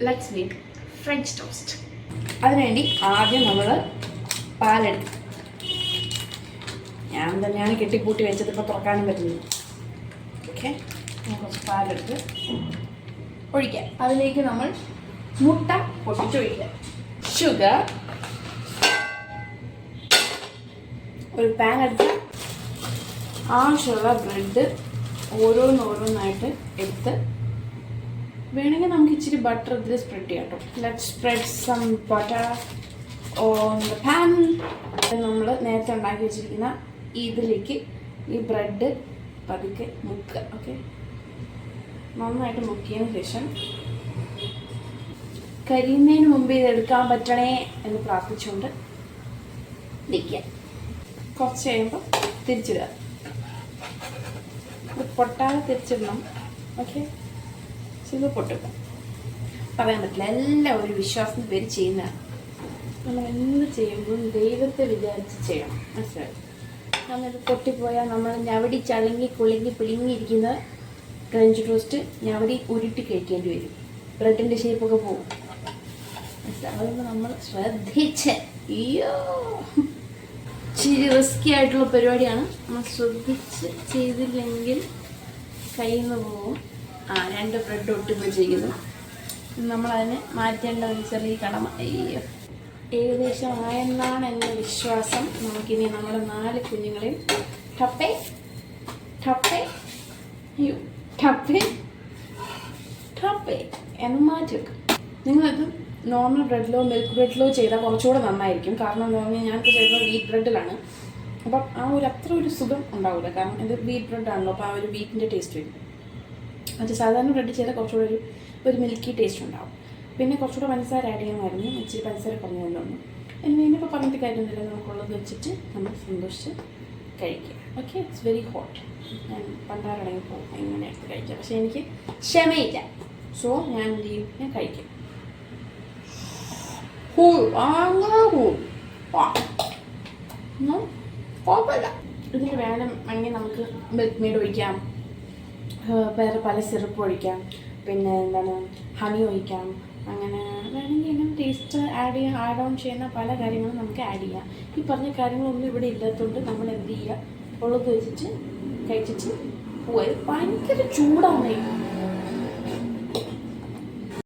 Let's make French toast. അതിനുവേണ്ടി ആദ്യം നമ്മൾ പാലെടുക്കും. ഞാൻ തന്നെയാണ് കെട്ടിക്കൂട്ടി വെച്ചത്, ഇപ്പോൾ തുറക്കാനും പറ്റുന്നു. ഓക്കെ, കുറച്ച് പാലെടുത്ത് ഒഴിക്കാം. അതിലേക്ക് നമ്മൾ മുട്ട പൊട്ടിച്ചൊഴിക്കുക, ഷുഗർ, ഒരു പാൻ എടുത്ത് ആവശ്യമുള്ള ബ്രെഡ് ഓരോന്നായിട്ട് എടുത്ത് വേണമെങ്കിൽ നമുക്ക് ഇച്ചിരി ബട്ടർ ഇതിൽ സ്പ്രെഡ് ചെയ്യാം കേട്ടോ. Let's spread some butter on the pan. നമ്മൾ നേരത്തെ ഉണ്ടാക്കി വെച്ചിരിക്കുന്ന ഇതിലേക്ക് ഈ ബ്രെഡ് പതുക്കെ മുക്കുക. ഓക്കെ, നന്നായിട്ട് മുക്കിയതിന് ശേഷം കരിയുന്നതിന് മുമ്പ് ഇത് എടുക്കാൻ പറ്റണേ എന്ന് പ്രാർത്ഥിച്ചുകൊണ്ട് നിൽക്കുക. കുറച്ച് കഴിയുമ്പോൾ തിരിച്ചിടുക, പൊട്ടാതെ തിരിച്ചിടണം. ഓക്കെ, ഇത് പൊട്ടുക പറയാൻ പറ്റില്ല, എല്ലാം ഒരു വിശ്വാസത്തിന് പേര് ചെയ്യുന്നതാണ്. നമ്മൾ എന്ത് ചെയ്യുമ്പോഴും ദൈവത്തെ വിചാരിച്ച് ചെയ്യണം, മനസ്സിലായി? എന്നിട്ട് പൊട്ടിപ്പോയാൽ നമ്മൾ ഞവടി ചളുങ്ങി കുളുങ്ങി പിളിങ്ങിയിരിക്കുന്ന ക്രഞ്ച് ടോസ്റ്റ് ഞവടി ഉരുട്ടി കഴിക്കേണ്ടി വരും, ബ്രെഡിൻ്റെ ഷേപ്പൊക്കെ പോകും. അതുകൊണ്ട് നമ്മൾ ശ്രദ്ധിച്ച്, അയ്യോ ഇച്ചിരി റിസ്കി ആയിട്ടുള്ള പരിപാടിയാണ്, നമ്മൾ ശ്രദ്ധിച്ച് ചെയ്തില്ലെങ്കിൽ കയ്യിൽ നിന്ന് പോകും. 2 ബ്രെഡ് ഒട്ടിപ്പിടിച്ചിരിക്കുന്നു, നമ്മളതിനെ മാറ്റേണ്ട ഒരു ചെറിയ കടമ. അയ്യോ, ഏകദേശം ആയെന്നാണ് എൻ്റെ വിശ്വാസം. നമുക്കിനി നമ്മുടെ 4 കുഞ്ഞുങ്ങളെയും ടപ്പേ ടപ്പേ അയ്യോ ടപ്പേ ടപ്പേ എന്ന് മാറ്റി വെക്കും. നിങ്ങളിത് നോർമൽ ബ്രെഡിലോ മിൽക്ക് ബ്രെഡിലോ ചെയ്താൽ കുറച്ചുകൂടെ നന്നായിരിക്കും. കാരണം എന്ന് പറഞ്ഞാൽ ഞാനിപ്പോൾ ചെയ്യുന്നത് വീറ്റ് ബ്രെഡിലാണ്. അപ്പം ആ അത്ര ഒരു സുഖം ഉണ്ടാവില്ല, കാരണം ഇത് വീറ്റ് ബ്രെഡാണല്ലോ, അപ്പോൾ ആ ഒരു വീറ്റിൻ്റെ ടേസ്റ്റ് വരും. അത് സാധാരണ ബ്രെഡ് ചെയ്താൽ കുറച്ചുകൂടെ ഒരു മിൽക്കി ടേസ്റ്റ് ഉണ്ടാവും. പിന്നെ കുറച്ചുകൂടെ പഞ്ചസാര ആഡ് ചെയ്യണമായിരുന്നു, ഇച്ചിരി പഞ്ചസാര കുറഞ്ഞതുകൊണ്ടൊന്നും. ഇനിയിപ്പോൾ പറഞ്ഞിട്ട് കാര്യമൊന്നുമില്ല, നമുക്കുള്ളത് വെച്ചിട്ട് നമ്മൾ സന്തോഷിച്ച് കഴിക്കുക. Okay, it's very hot. ഞാൻ പണ്ടാരടങ്ങി പോകും ഇങ്ങനെ എടുത്ത് കഴിക്കാം, പക്ഷേ എനിക്ക് ക്ഷമയില്ല. സോ ഞാൻ എന്ത് ചെയ്യും, ഞാൻ കഴിക്കും. കുഴപ്പമില്ല. ഇതിന് വേണമെങ്കിൽ നമുക്ക് മിൽക്ക് മെയ്ഡ് ഒഴിക്കാം, വേറെ പല സിറപ്പ് ഒഴിക്കാം, പിന്നെ ഹണി ഒഴിക്കാം. അങ്ങനെ വേണമെങ്കിൽ ഇങ്ങനെ ടേസ്റ്റ് ആഡ് ഓൺ ചെയ്യുന്ന പല കാര്യങ്ങളും നമുക്ക് ആഡ് ചെയ്യാം. ഈ പറഞ്ഞ കാര്യങ്ങളൊന്നും ഇവിടെ ഇല്ലാത്തതുകൊണ്ട് നമ്മൾ എന്ത് ചെയ്യുക, ഉള്ളത് വെച്ചിട്ട് കഴിച്ചിട്ട് പോയത്. ഭയങ്കര ചൂടാണ്.